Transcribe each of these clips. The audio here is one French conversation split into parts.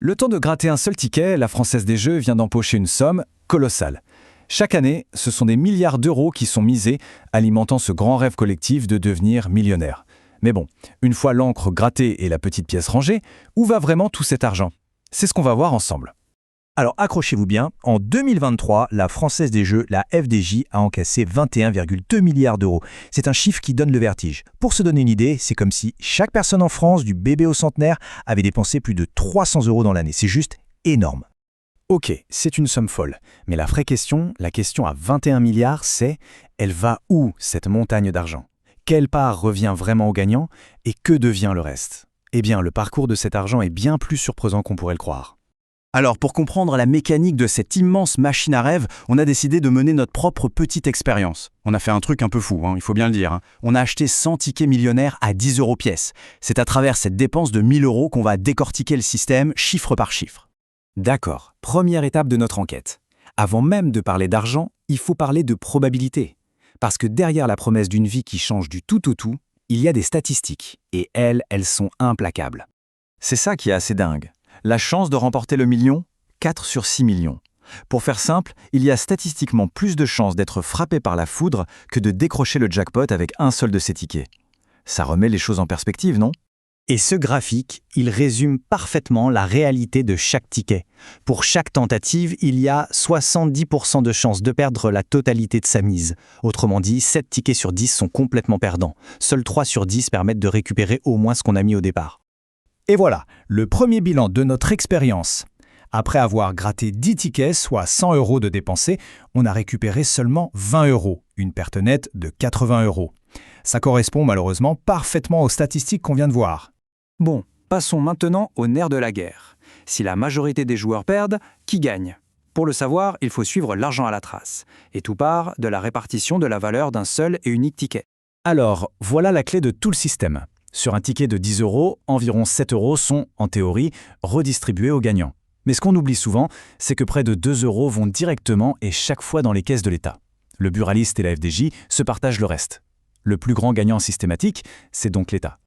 Le temps de gratter un seul ticket, la Française des Jeux vient d'empocher une somme colossale. Chaque année, ce sont des milliards d'euros qui sont misés, alimentant ce grand rêve collectif de devenir millionnaire. Mais bon, une fois l'encre grattée et la petite pièce rangée, où va vraiment tout cet argent? C'est ce qu'on va voir ensemble. Alors accrochez-vous bien, en 2023, la Française des Jeux, la FDJ, a encaissé 21,2 milliards d'euros. C'est un chiffre qui donne le vertige. Pour se donner une idée, c'est comme si chaque personne en France, du bébé au centenaire, avait dépensé plus de 300 euros dans l'année. C'est juste énorme. Ok, c'est une somme folle. Mais la vraie question, la question à 21 milliards, c'est elle va où cette montagne d'argent? Quelle part revient vraiment aux gagnants et que devient le reste? Eh bien, le parcours de cet argent est bien plus surprenant qu'on pourrait le croire. Alors, pour comprendre la mécanique de cette immense machine à rêve, on a décidé de mener notre propre petite expérience. On a fait un truc un peu fou, il faut bien le dire. On a acheté 100 tickets millionnaires à 10 euros pièce. C'est à travers cette dépense de 1000 euros qu'on va décortiquer le système chiffre par chiffre. D'accord, première étape de notre enquête. Avant même de parler d'argent, il faut parler de probabilité. Parce que derrière la promesse d'une vie qui change du tout au tout, il y a des statistiques. Et elles sont implacables. C'est ça qui est assez dingue. La chance de remporter le million, 4 sur 6 millions. Pour faire simple, il y a statistiquement plus de chances d'être frappé par la foudre que de décrocher le jackpot avec un seul de ces tickets. Ça remet les choses en perspective, non? Et ce graphique, il résume parfaitement la réalité de chaque ticket. Pour chaque tentative, il y a 70% de chances de perdre la totalité de sa mise. Autrement dit, 7 tickets sur 10 sont complètement perdants. Seuls 3 sur 10 permettent de récupérer au moins ce qu'on a mis au départ. Et voilà, le premier bilan de notre expérience. Après avoir gratté 10 tickets, soit 100 euros de dépensés, on a récupéré seulement 20 euros, une perte nette de 80 euros. Ça correspond malheureusement parfaitement aux statistiques qu'on vient de voir. Bon, passons maintenant au nerf de la guerre. Si la majorité des joueurs perdent, qui gagne? Pour le savoir, il faut suivre l'argent à la trace. Et tout part de la répartition de la valeur d'un seul et unique ticket. Alors, voilà la clé de tout le système. Sur un ticket de 10 euros, environ 7 euros sont, en théorie, redistribués aux gagnants. Mais ce qu'on oublie souvent, c'est que près de 2 euros vont directement et chaque fois dans les caisses de l'État. Le buraliste et la FDJ se partagent le reste. Le plus grand gagnant systématique, c'est donc l'État.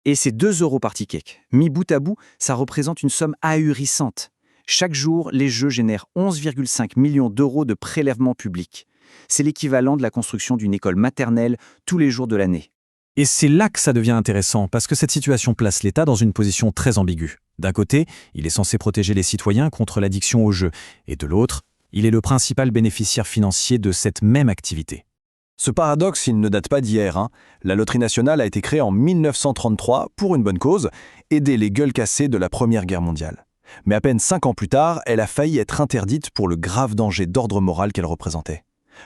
Et ces 2 euros par ticket, mis bout à bout, ça représente une somme ahurissante. Chaque jour, les jeux génèrent 11,5 millions d'euros de prélèvements publics. C'est l'équivalent de la construction d'une école maternelle tous les jours de l'année. Et c'est là que ça devient intéressant, parce que cette situation place l'État dans une position très ambiguë. D'un côté, il est censé protéger les citoyens contre l'addiction au jeu, et de l'autre, il est le principal bénéficiaire financier de cette même activité. Ce paradoxe, il ne date pas d'hier. La Loterie nationale a été créée en 1933 pour une bonne cause, aider les gueules cassées de la Première Guerre mondiale. Mais à peine 5 ans plus tard, elle a failli être interdite pour le grave danger d'ordre moral qu'elle représentait.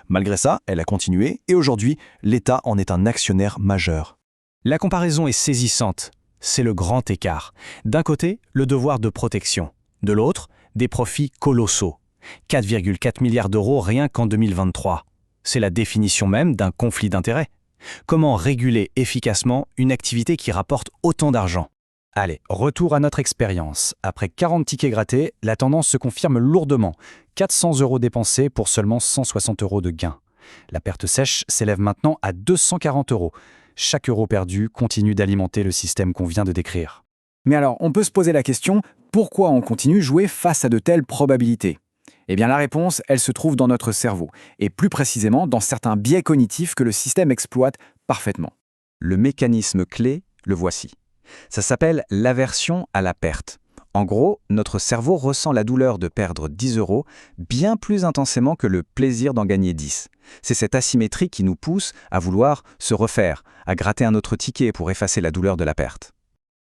Malgré ça, elle a continué et aujourd'hui, l'État en est un actionnaire majeur. La comparaison est saisissante. C'est le grand écart. D'un côté, le devoir de protection. De l'autre, des profits colossaux. 4,4 milliards d'euros rien qu'en 2023. C'est la définition même d'un conflit d'intérêts. Comment réguler efficacement une activité qui rapporte autant d'argent? Allez, retour à notre expérience. Après 40 tickets grattés, la tendance se confirme lourdement. 400 euros dépensés pour seulement 160 euros de gains. La perte sèche s'élève maintenant à 240 euros. Chaque euro perdu continue d'alimenter le système qu'on vient de décrire. Mais alors, on peut se poser la question, pourquoi on continue jouer face à de telles probabilités? Eh bien, la réponse, elle se trouve dans notre cerveau, et plus précisément dans certains biais cognitifs que le système exploite parfaitement. Le mécanisme clé, le voici. Ça s'appelle l'aversion à la perte. En gros, notre cerveau ressent la douleur de perdre 10 euros bien plus intensément que le plaisir d'en gagner 10. C'est cette asymétrie qui nous pousse à vouloir se refaire, à gratter un autre ticket pour effacer la douleur de la perte.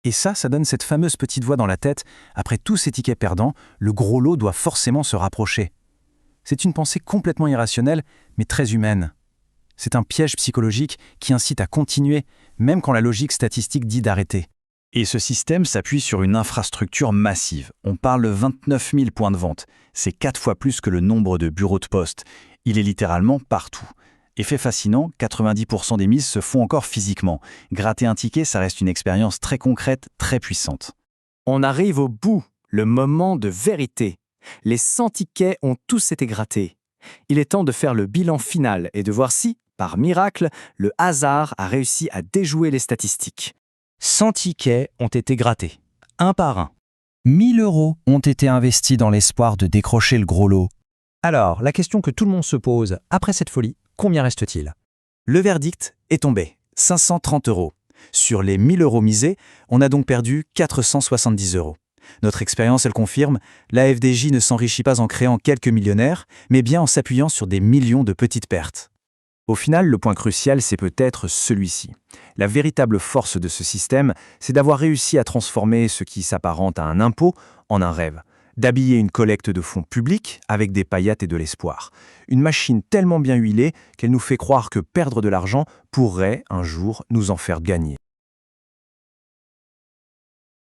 Et ça donne cette fameuse petite voix dans la tête, après tous ces tickets perdants, le gros lot doit forcément se rapprocher. C'est une pensée complètement irrationnelle, mais très humaine. C'est un piège psychologique qui incite à continuer, même quand la logique statistique dit d'arrêter. Et ce système s'appuie sur une infrastructure massive. On parle de 29 000 points de vente. C'est 4 fois plus que le nombre de bureaux de poste. Il est littéralement partout. Effet fascinant, 90% des mises se font encore physiquement. Gratter un ticket, ça reste une expérience très concrète, très puissante. On arrive au bout, le moment de vérité. Les 100 tickets ont tous été grattés. Il est temps de faire le bilan final et de voir si, par miracle, le hasard a réussi à déjouer les statistiques. 100 tickets ont été grattés, un par un. 1 000 € ont été investis dans l'espoir de décrocher le gros lot. Alors, la question que tout le monde se pose, après cette folie, combien reste-t-il? Le verdict est tombé, 530 €. Sur les 1 000 € misés, on a donc perdu 470 €. Notre expérience, elle confirme, la FDJ ne s'enrichit pas en créant quelques millionnaires, mais bien en s'appuyant sur des millions de petites pertes. Au final, le point crucial, c'est peut-être celui-ci. La véritable force de ce système, c'est d'avoir réussi à transformer ce qui s'apparente à un impôt en un rêve, d'habiller une collecte de fonds publics avec des paillettes et de l'espoir. Une machine tellement bien huilée qu'elle nous fait croire que perdre de l'argent pourrait, un jour, nous en faire gagner.